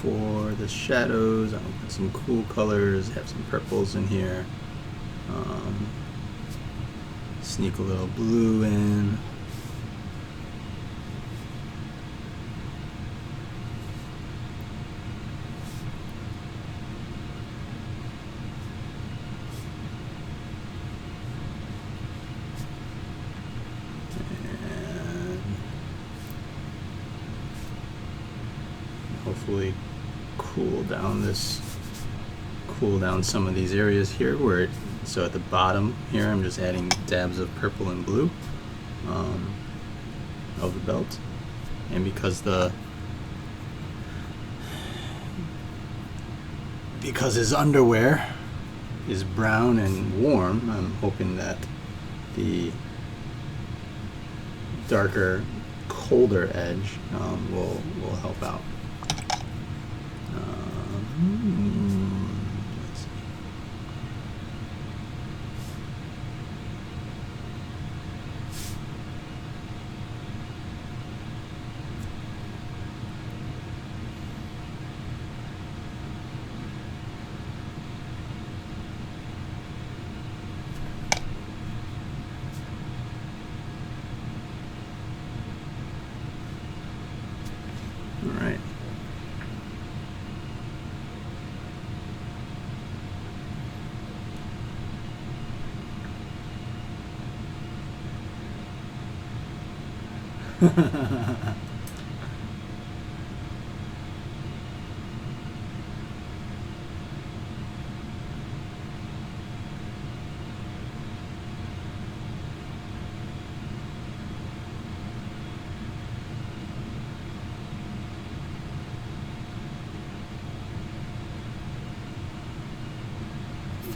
for the shadows, I'm gonna put some cool colors, have some purples in here. Sneak a little blue in. Hopefully cool down some of these areas here so at the bottom here I'm just adding dabs of purple and blue of the belt, and because his underwear is brown and warm, I'm hoping that the darker, colder edge will help out. Let's see. All right.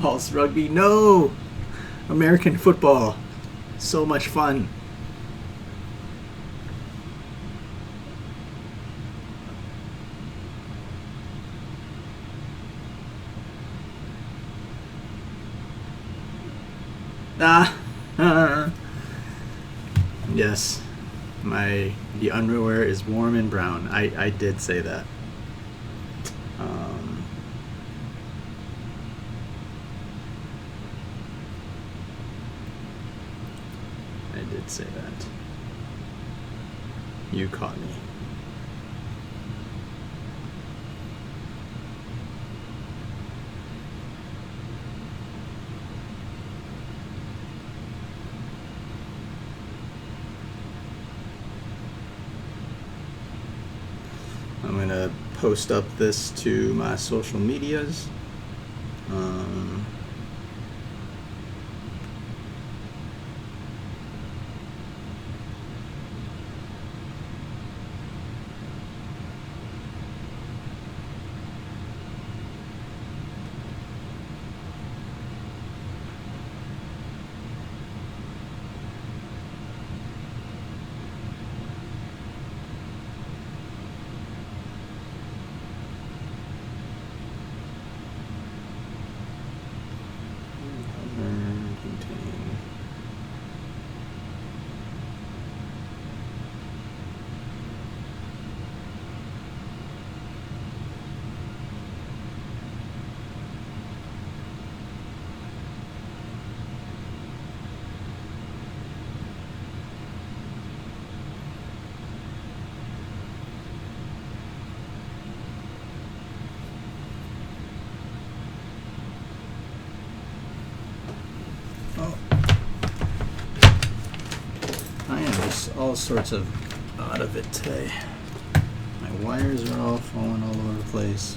False rugby, no! American football, so much fun. Yes, the underwear is warm and brown. I did say that. I did say that. You caught me. I'm going to post up this to my social medias. All sorts of out of it today. My wires are all falling all over the place.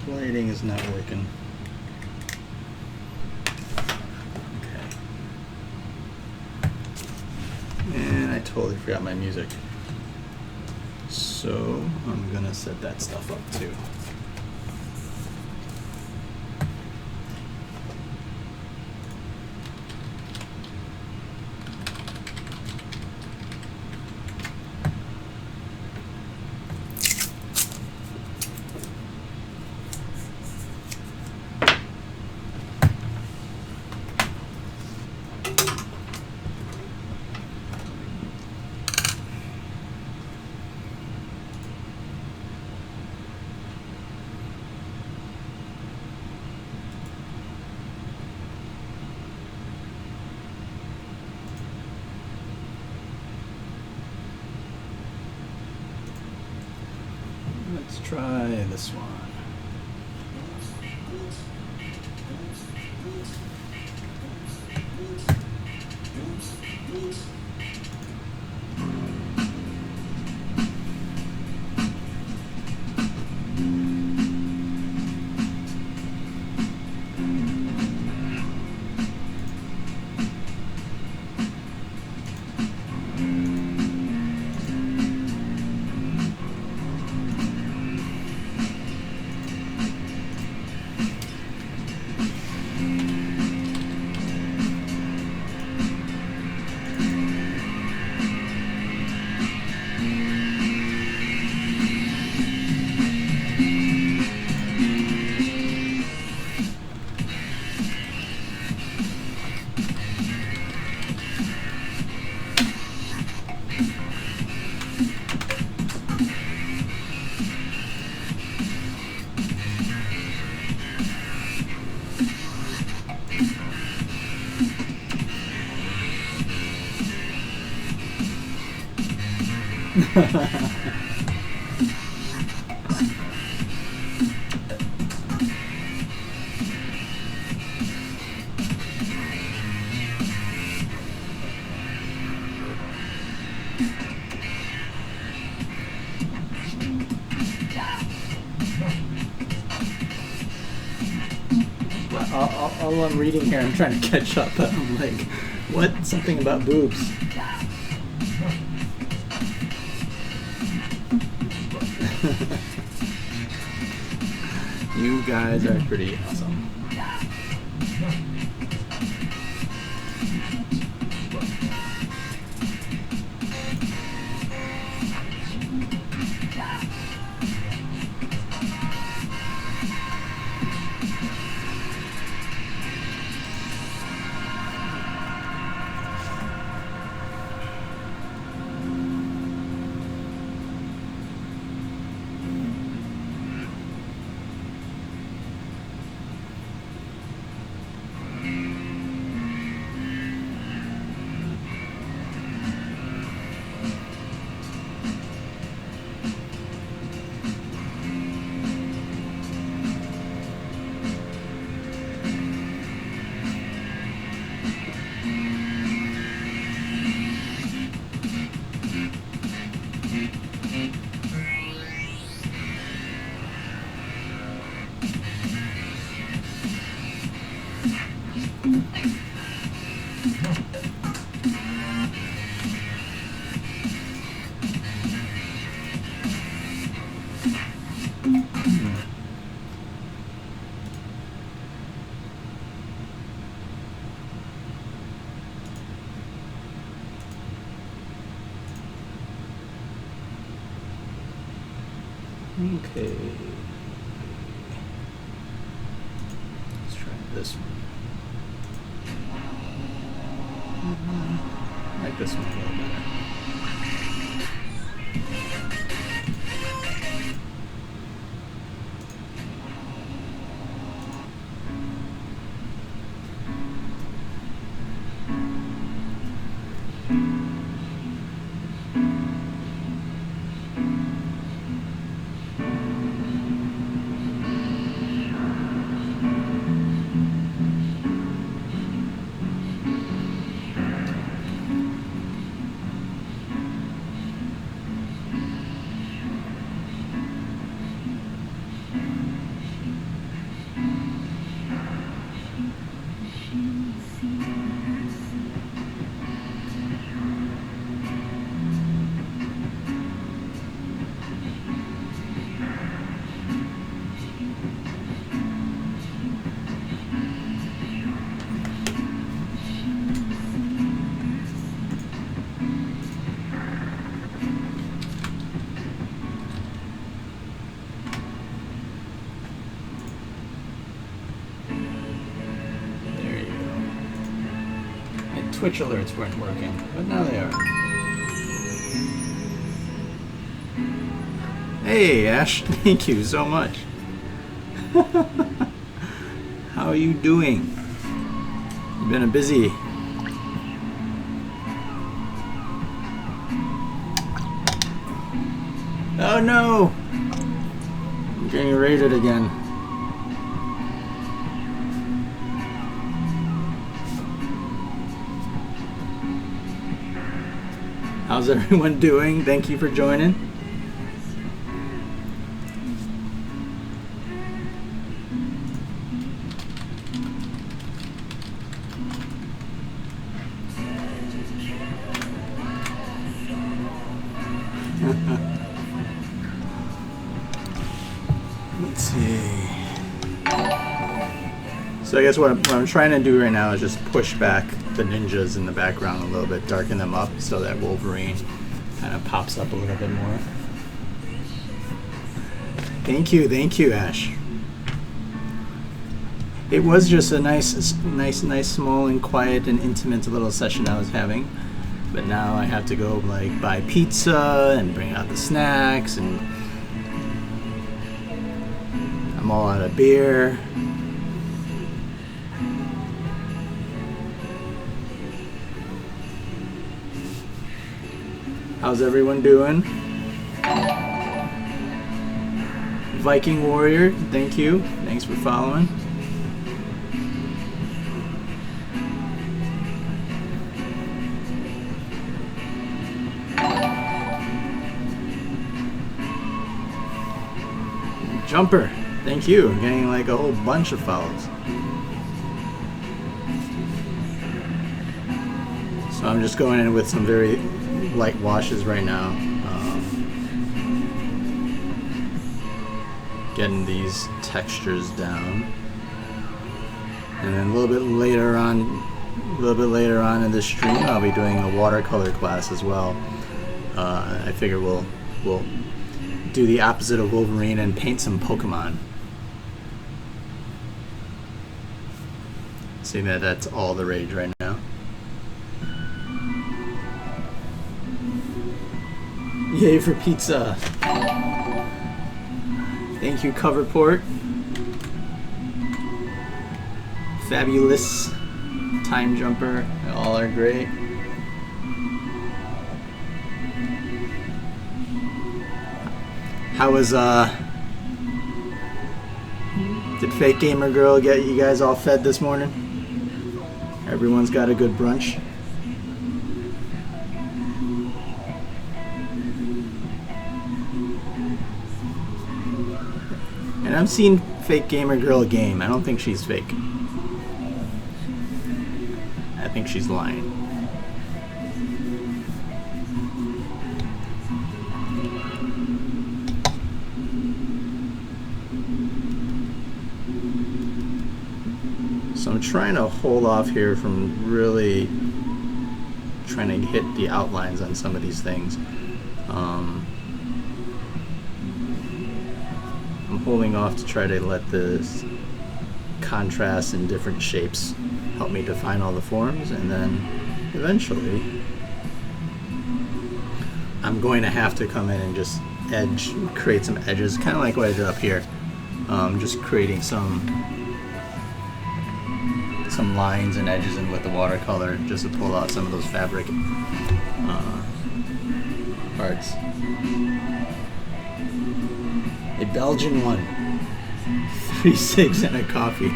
My lighting is not working. Okay. And I totally forgot my music. So I'm gonna set that stuff up too. Let's try this one. All I'm reading here, I'm trying to catch up, but I'm like, what? Something about boobs. You guys are pretty awesome. Okay. Let's try this one. I like this one a little better. Twitch alerts weren't working, but now they are. Hey, Ash, thank you so much. How are you doing? You've been busy. Oh no! Getting raided again. How's everyone doing? Thank you for joining. Let's see. So I guess what I'm trying to do right now is just push back the ninjas in the background a little bit, darken them up so that Wolverine kind of pops up a little bit more. Thank you, Ash. It was just a nice, small and quiet and intimate little session I was having. But now I have to go like buy pizza and bring out the snacks, and I'm all out of beer. How's everyone doing? Viking Warrior, thank you. Thanks for following. Jumper, thank you. I'm getting like a whole bunch of follows. So I'm just going in with some very light washes right now. Getting these textures down. And then a little bit later on in the stream, I'll be doing a watercolor class as well. I figure we'll do the opposite of Wolverine and paint some Pokemon. Seeing that that's all the rage right now. Yay for pizza. Thank you, Coverport. Fabulous. Time Jumper. All are great. How was did Fake Gamer Girl get you guys all fed this morning? Everyone's got a good brunch. And I've seen Fake Gamer Girl game. I don't think she's fake. I think she's lying. So I'm trying to hold off here from really trying to hit the outlines on some of these things. I'm holding off to try to let this contrast in different shapes help me define all the forms, and then eventually I'm going to have to come in and just create some edges, kind of like what I did up here. Just creating some lines and edges in with the watercolor, just to pull out some of those fabric parts. A Belgian one. 3-6 and a coffee.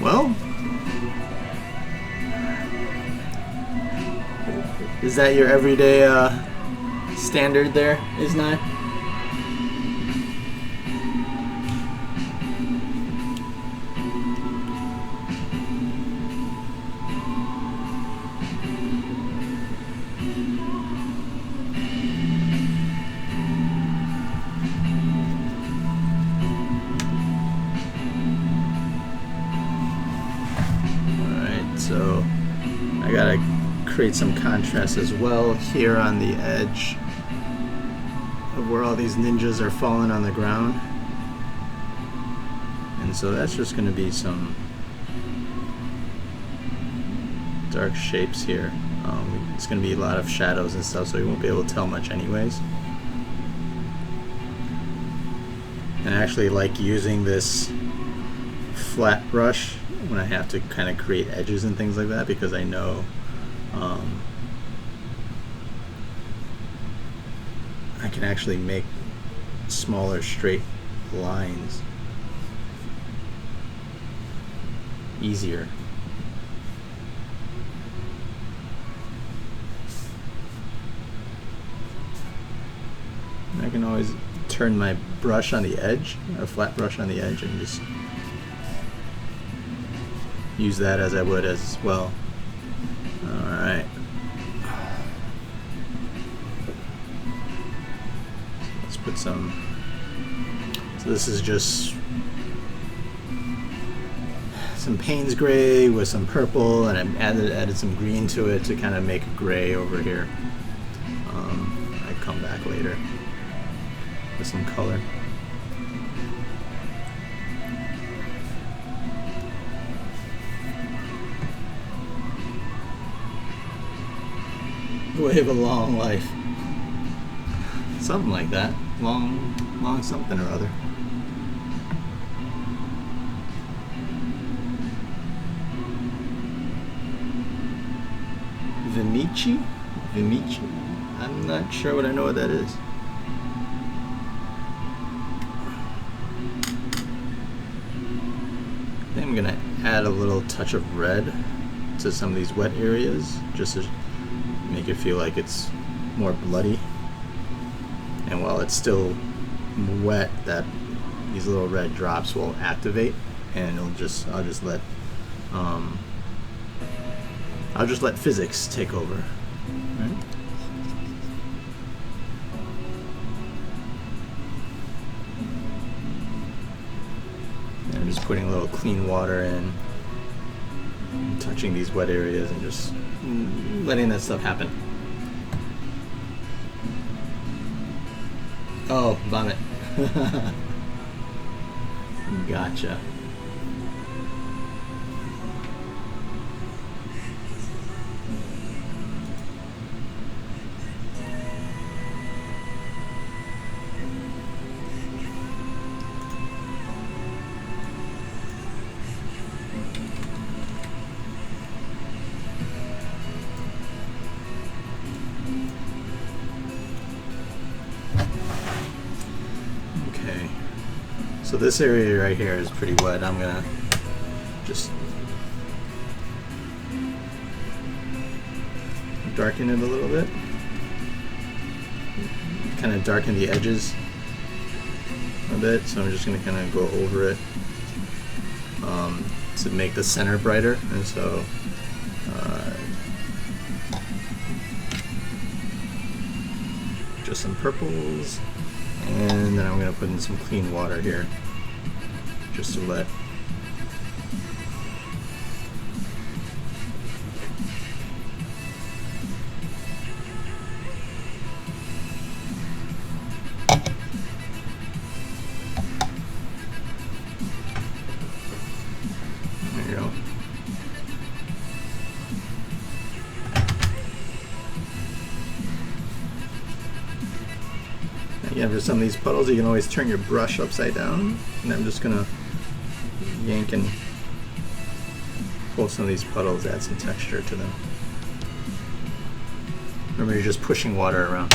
Well, is that your everyday standard there, Isn't it? So I gotta create some contrast as well here on the edge of where all these ninjas are falling on the ground. And so that's just gonna be some dark shapes here. It's gonna be a lot of shadows and stuff, so you won't be able to tell much anyways. And I actually like using this flat brush when I have to kind of create edges and things like that, because I know I can actually make smaller straight lines easier. I can always turn my brush on the edge, a flat brush on the edge, and just use that as I would as well. Alright. Let's put some, so this is just some Payne's gray with some purple, and I added some green to it to kind of make a gray over here. I come back later with some color. Way of a long life. Something like that. Long something or other. Vimici? I'm not sure what I know what that is. I think I'm gonna add a little touch of red to some of these wet areas, just to make it feel like it's more bloody. And while it's still wet, that these little red drops will activate, and I'll just let physics take over. Right? And I'm just putting a little clean water in, touching these wet areas, and just letting that stuff happen. Oh, vomit. Gotcha. So this area right here is pretty wet. I'm gonna just darken it a little bit. Kind of darken the edges a bit. So I'm just gonna kind of go over it to make the center brighter. And so just some purples. And then I'm going to put in some clean water here, just to let there you go. Again, for some of these puddles, you can always turn your brush upside down, and I'm just gonna yank and pull some of these puddles, add some texture to them. Remember, you're just pushing water around.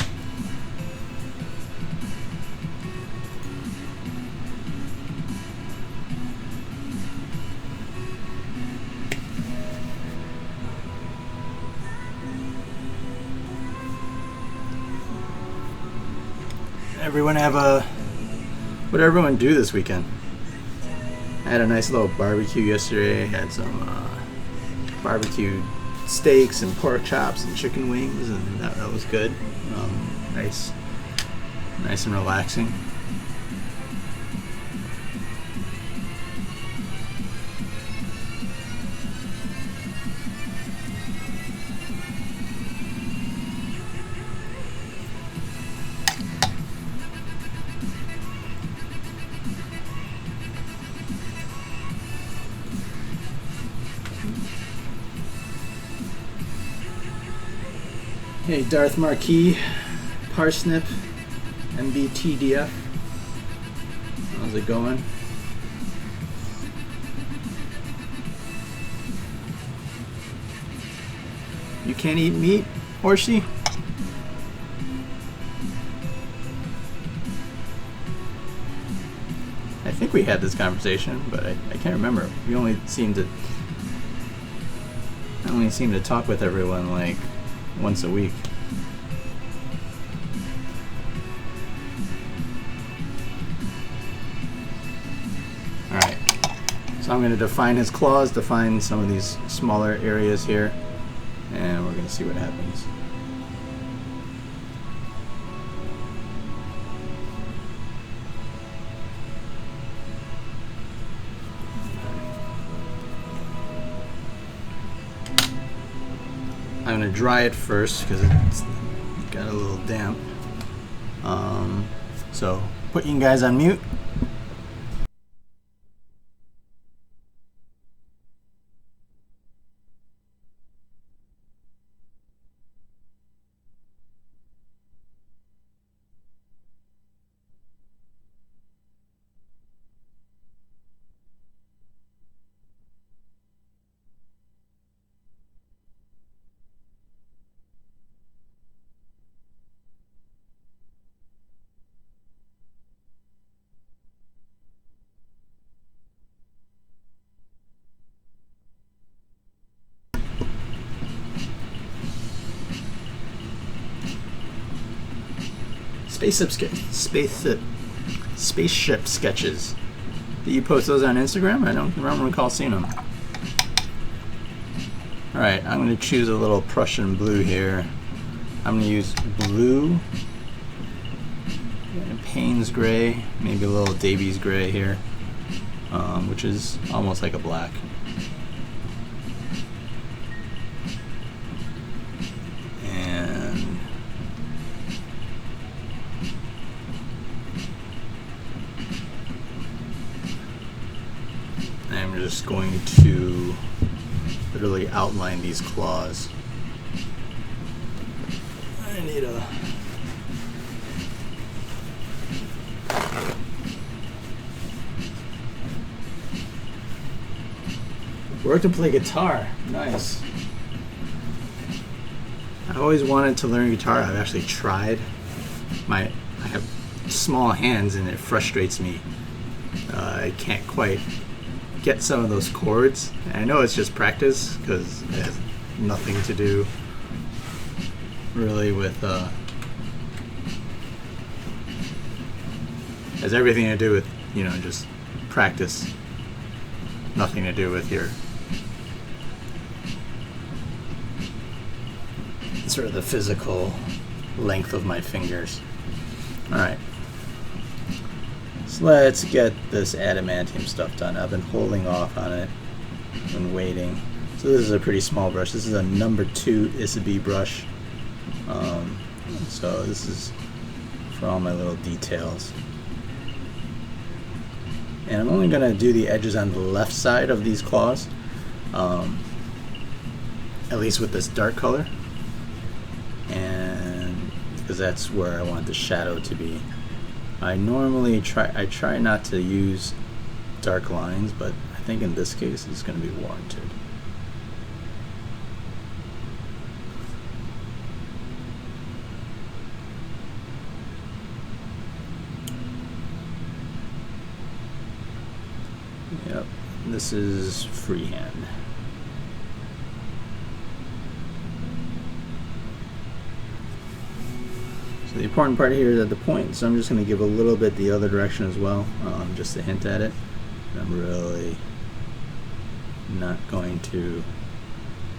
What did everyone do this weekend? I had a nice little barbecue yesterday. Had some barbecued steaks and pork chops and chicken wings, and that was good. Nice and relaxing. Hey, Darth Marquis, Parsnip, MBTDF. How's it going? You can't eat meat, horsey? we had this conversation, but I can't remember. We only seem to talk with everyone like once a week. Alright, so I'm going to define his claws, define some of these smaller areas here, and we're going to see what happens. I'm going to dry it first because it's got a little damp. So put you guys on mute. Spaceship sketches. Do you post those on Instagram? I don't recall seeing them. Alright, I'm going to choose a little Prussian blue here. I'm going to use blue, and Payne's gray, maybe a little Davies gray here, which is almost like a black. I'm just going to literally outline these claws. I need a... Work to play guitar. Nice. I always wanted to learn guitar. I've actually tried. I have small hands and it frustrates me. I can't quite get some of those chords. And I know it's just practice because it has nothing to do really with has everything to do with, you know, just practice. Nothing to do with your sort of the physical length of my fingers. Alright. So let's get this adamantium stuff done. I've been holding off on it and waiting. So this is a pretty small brush. This is a number 2 Isabi brush. So this is for all my little details. And I'm only going to do the edges on the left side of these claws, at least with this dark color, and because that's where I want the shadow to be. I normally try not to use dark lines, but I think in this case it's going to be warranted. Yep, this is freehand. So the important part here is at the point, so I'm just going to give a little bit the other direction as well, just to hint at it. I'm really not going to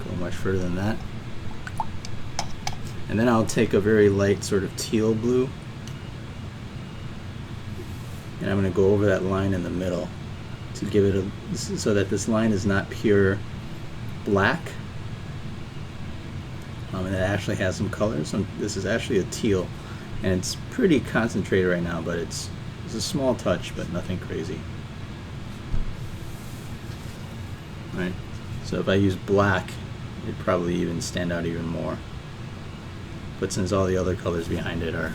go much further than that. And then I'll take a very light sort of teal blue, and I'm going to go over that line in the middle to give it a, so that this line is not pure black, and it actually has some colors. This is actually a teal, and it's pretty concentrated right now, but it's a small touch, but nothing crazy. Right. So if I use black, it'd probably even stand out even more. But since all the other colors behind it are,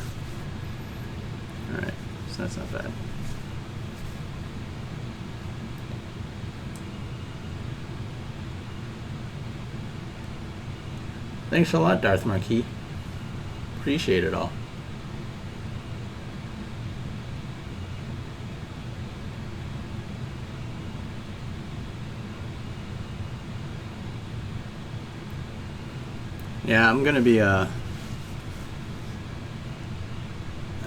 alright, so that's not bad. Thanks a lot, Darth Marquis. Appreciate it all. Yeah, I'm gonna be I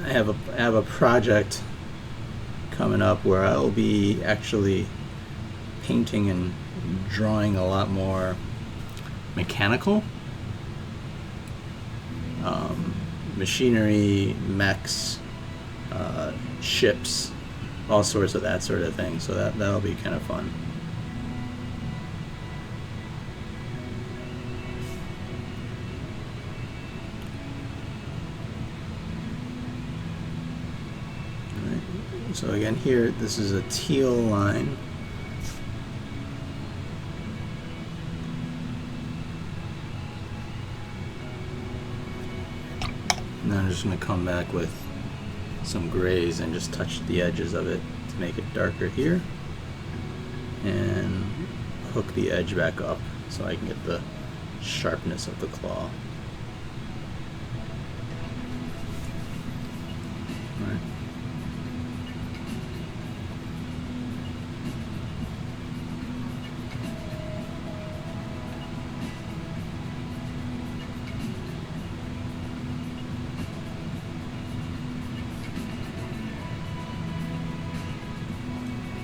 have a project coming up where I'll be actually painting and drawing a lot more mechanical, machinery, mechs, ships, all sorts of that sort of thing. So that'll be kind of fun. So again here, this is a teal line. And then I'm just going to come back with some grays and just touch the edges of it to make it darker here. And hook the edge back up so I can get the sharpness of the claw. All right.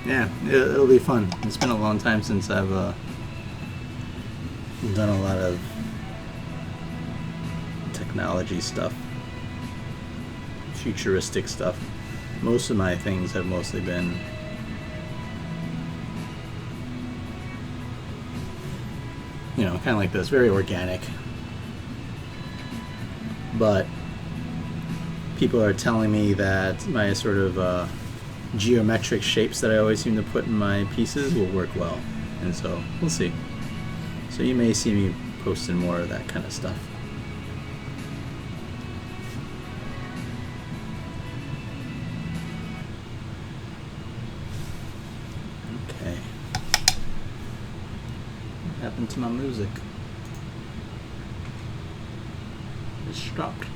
Yeah, it'll be fun. It's been a long time since I've done a lot of technology stuff, futuristic stuff. Most of my things have mostly been kind of like this, very organic. But people are telling me that my sort of geometric shapes that I always seem to put in my pieces will work well, and so we'll see. So you may see me posting more of that kind of stuff. Okay. What happened to my music? It stopped.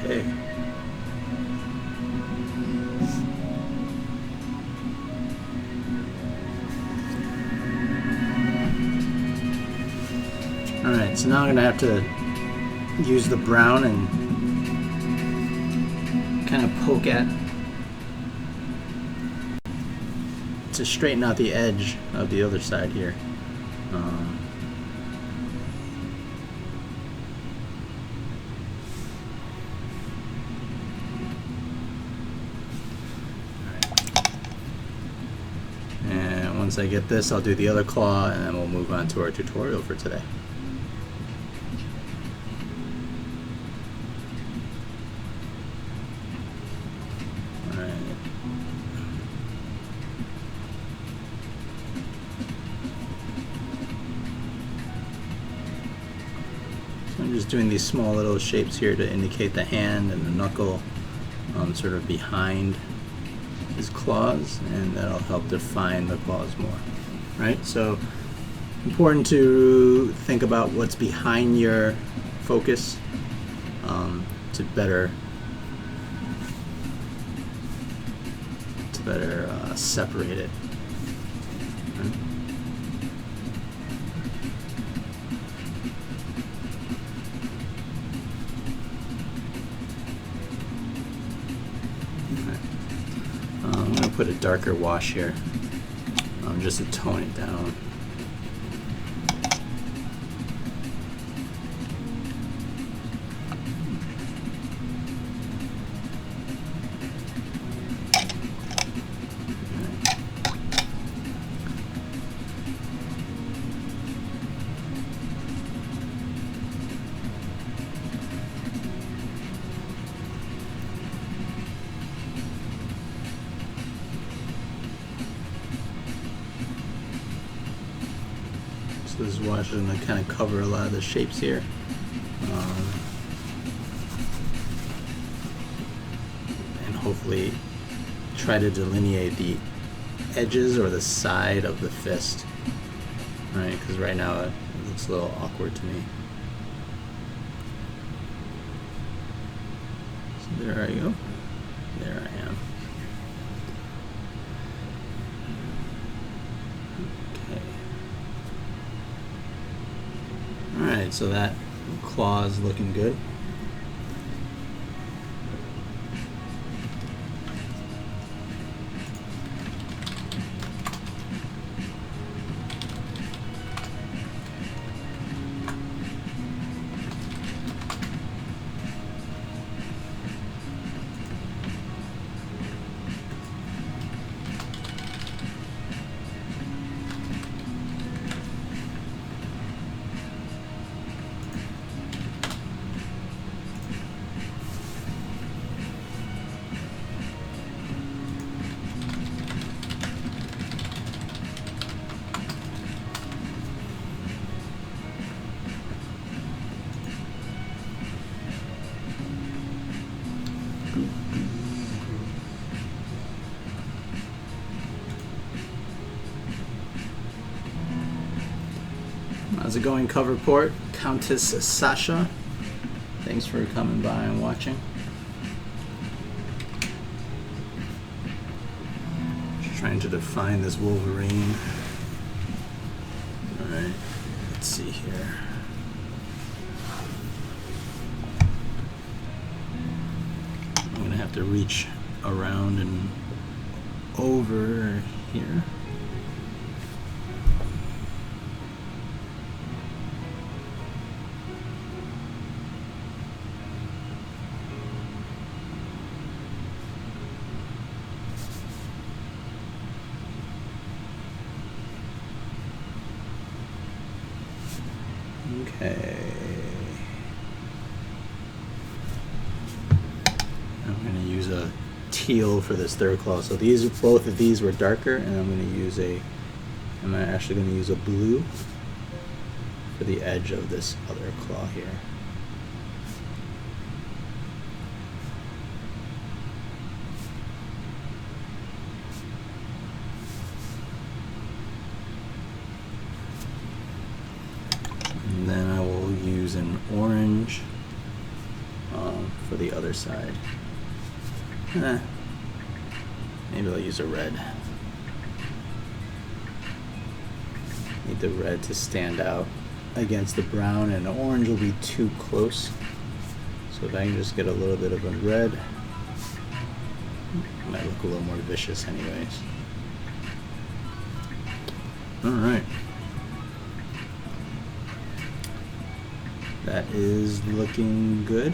Okay. Alright, so now I'm going to have to use the brown and kind of poke at to straighten out the edge of the other side here. Once I get this, I'll do the other claw, and then we'll move on to our tutorial for today. Alright. So I'm just doing these small little shapes here to indicate the hand and the knuckle sort of behind his claws, and that'll help define the claws more, right? So important to think about what's behind your focus to better separate it. Right? I'm going to put a darker wash here, just to tone it down. So this wash is going to kind of cover a lot of the shapes here. And hopefully try to delineate the edges or the side of the fist. Right, because right now it looks a little awkward to me. So there I go. There I am. Okay. Alright, so that claw is looking good. How's it going, cover port? Countess Sasha, thanks for coming by and watching. Just trying to define this Wolverine. Alright, let's see here. I'm going to have to reach around and over here. Okay. I'm going to use a teal for this third claw. So both of these were darker, and I'm actually going to use a blue for the edge of this other claw here. And then I will use an orange for the other side. Maybe I'll use a red. Need the red to stand out against the brown, and the orange will be too close. So if I can just get a little bit of a red, it might look a little more vicious anyways. Alright. That is looking good.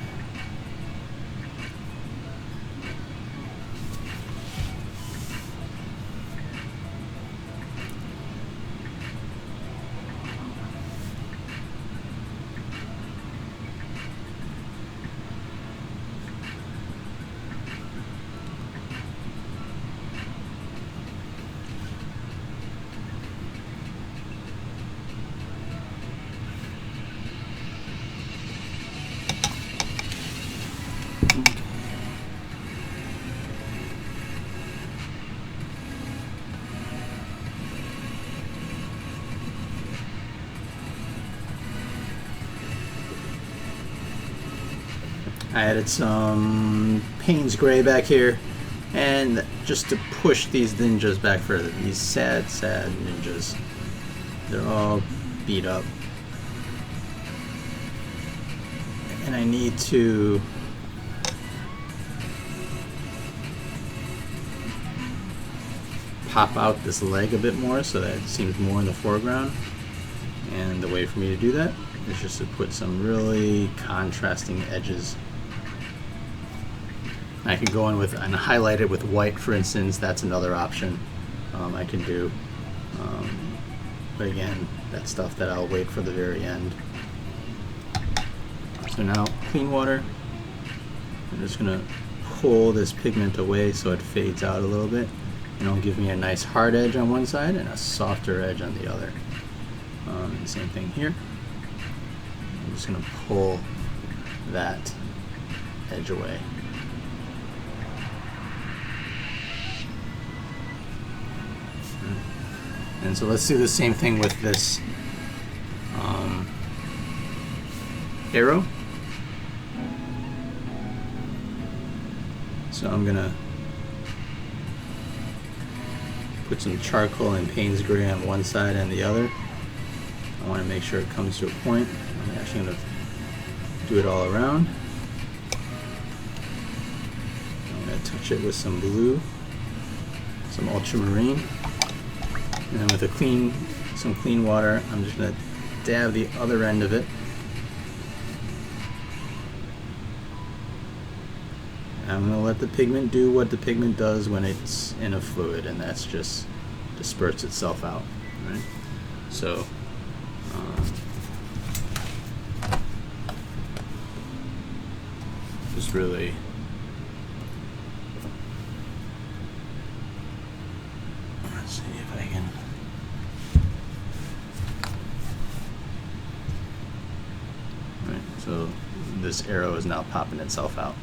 I added some Payne's Gray back here, and just to push these ninjas back further. These sad ninjas. They're all beat up. And I need to pop out this leg a bit more so that it seems more in the foreground. And the way for me to do that is just to put some really contrasting edges. I could go in with and highlight it with white, for instance. That's another option I can do. But again, that's stuff that I'll wait for the very end. So now, clean water. I'm just gonna pull this pigment away so it fades out a little bit. And it'll give me a nice hard edge on one side and a softer edge on the other. And same thing here. I'm just going to pull that edge away. And so let's do the same thing with this arrow. So I'm gonna put some charcoal and Payne's gray on one side and the other. I want to make sure it comes to a point. I'm actually gonna do it all around. I'm gonna touch it with some blue, some ultramarine, and then with some clean water, I'm just gonna dab the other end of it. I'm going to let the pigment do what the pigment does when it's in a fluid, and that's just disperse itself out. Right? So, just really let's see if I can. Right, so this arrow is now popping itself out.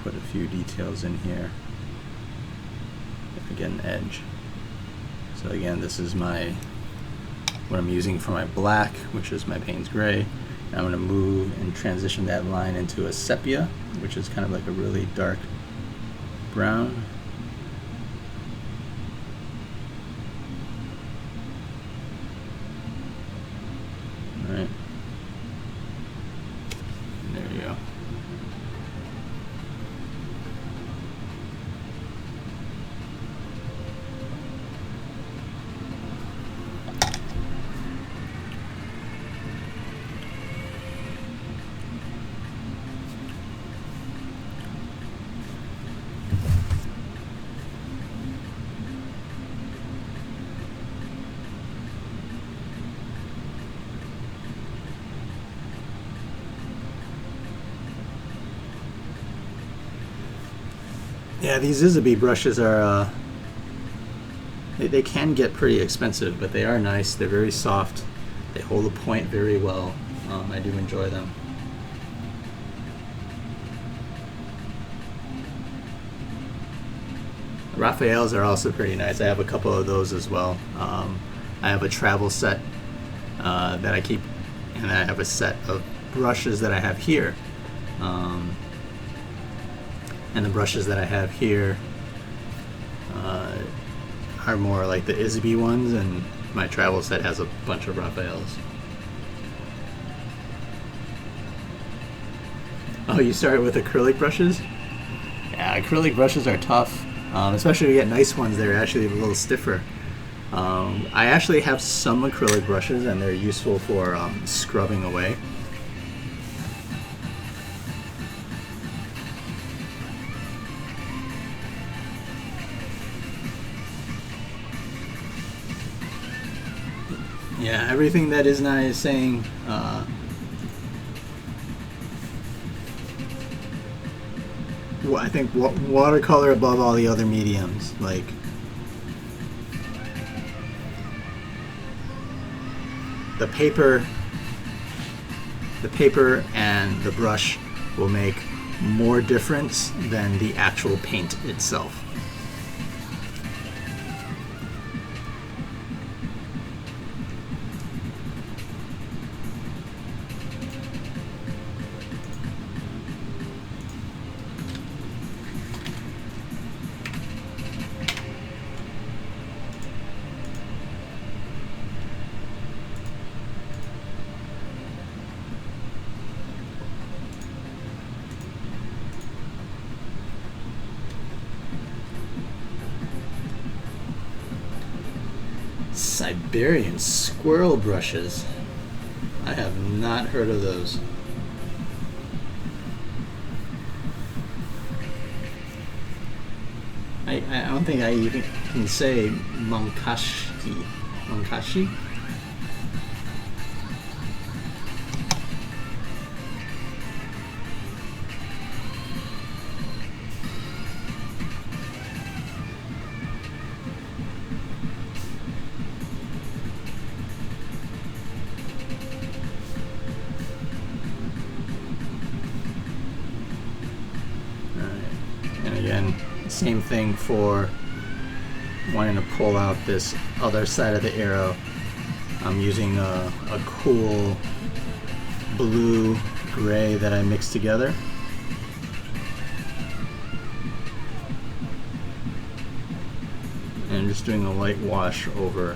Put a few details in here. Again, edge. So again, this is what I'm using for my black, which is my Payne's gray. And I'm going to move and transition that line into a sepia, which is kind of like a really dark brown. All right. There you go. Yeah, these Isabey brushes are, they can get pretty expensive, but they are nice. They're very soft. They hold the point very well. I do enjoy them. Raphaels are also pretty nice. I have a couple of those as well. I have a travel set that I keep, and I have a set of brushes that I have here. And the brushes that I have here are more like the Isabey ones, and my travel set has a bunch of Raphaels. Oh, you started with acrylic brushes? Yeah, acrylic brushes are tough, especially if you get nice ones. They're actually a little stiffer. I actually have some acrylic brushes, and they're useful for scrubbing away. Yeah, everything that Isna is saying, I think watercolor above all the other mediums. Like, the paper and the brush will make more difference than the actual paint itself. Siberian squirrel brushes. I have not heard of those. I don't think I even can say Mankashi. Mankashi? Same thing for wanting to pull out this other side of the arrow. I'm using a cool blue gray that I mixed together. And I'm just doing a light wash over.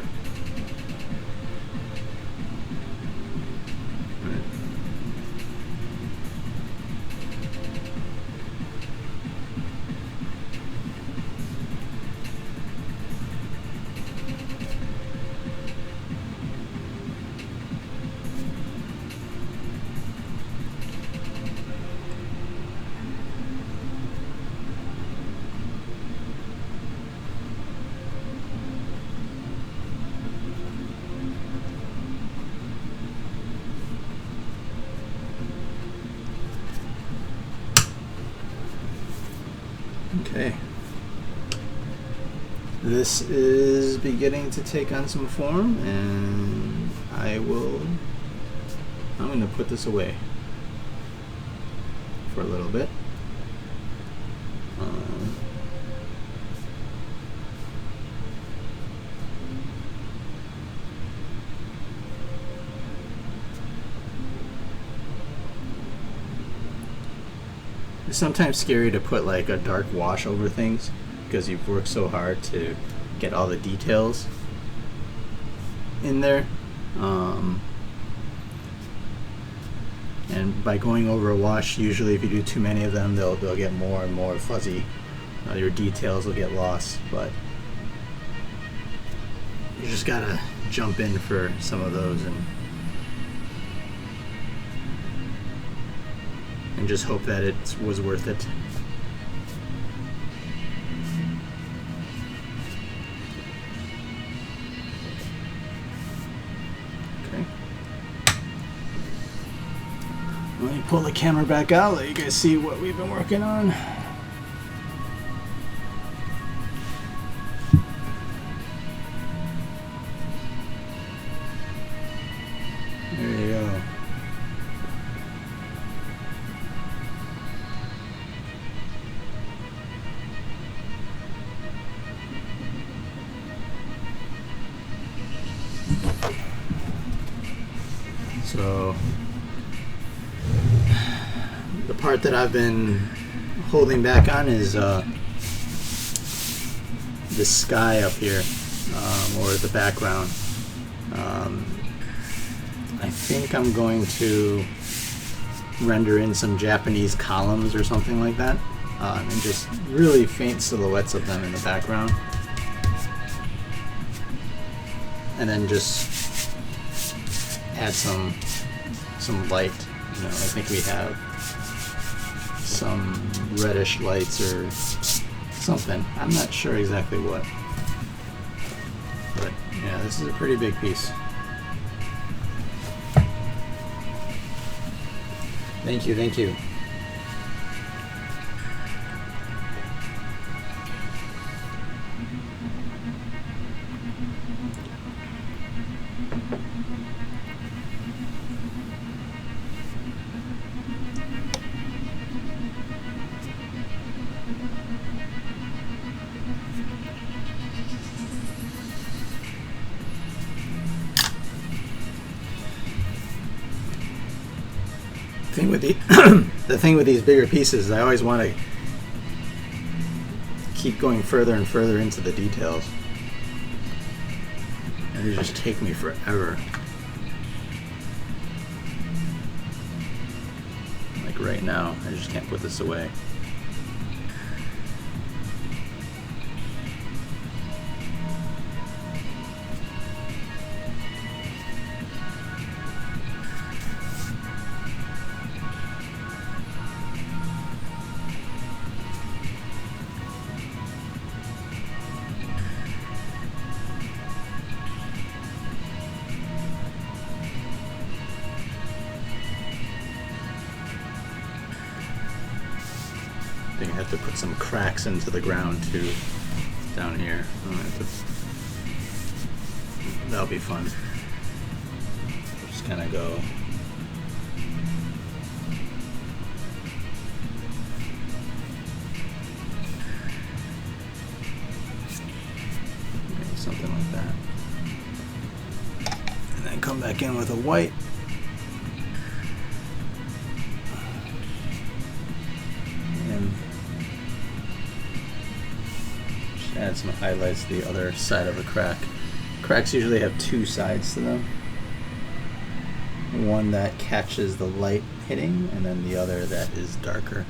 Okay, this is beginning to take on some form, and I'm going to put this away for a little bit. It's sometimes scary to put like a dark wash over things because you've worked so hard to get all the details in there. And by going over a wash, usually if you do too many of them, they'll get more and more fuzzy. Your details will get lost, but you just gotta jump in for some of those and just hope that it was worth it. Okay. Let me pull the camera back out, let you guys see what we've been working on. There you go. So the part that I've been holding back on is the sky up here, or the background. I think I'm going to render in some Japanese columns or something like that, and just really faint silhouettes of them in the background, and then just add some light. You know, I think we have some reddish lights or something. I'm not sure exactly what, but yeah, this is a pretty big piece. Thank you, thank you. The thing with these bigger pieces, I always want to keep going further and further into the details, and they just take me forever. Like right now, I just can't put this away. I think I have to put some cracks into the ground too, down here. That'll be fun. Just kind of go. something like that. And then come back in with a white. And just add some highlights to the other side of a crack. Cracks usually have two sides to them. One that catches the light hitting, and then the other that is darker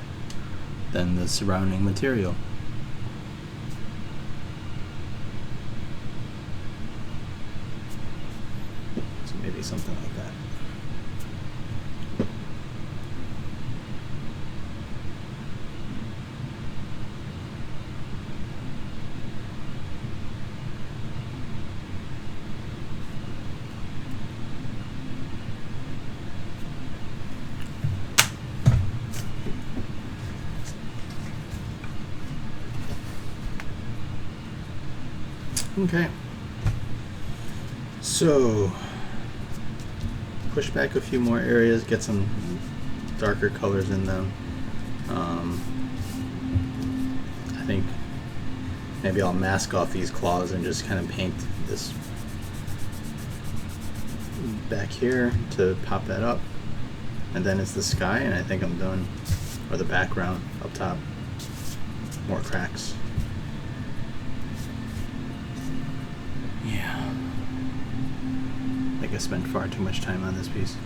than the surrounding material. So maybe something like that. Okay, so push back a few more areas, get some darker colors in them. I think maybe I'll mask off these claws and just kind of paint this back here to pop that up, and then it's the sky, and I think I'm done. Or the background up top, more cracks. Yeah, I think I spent far too much time on this piece.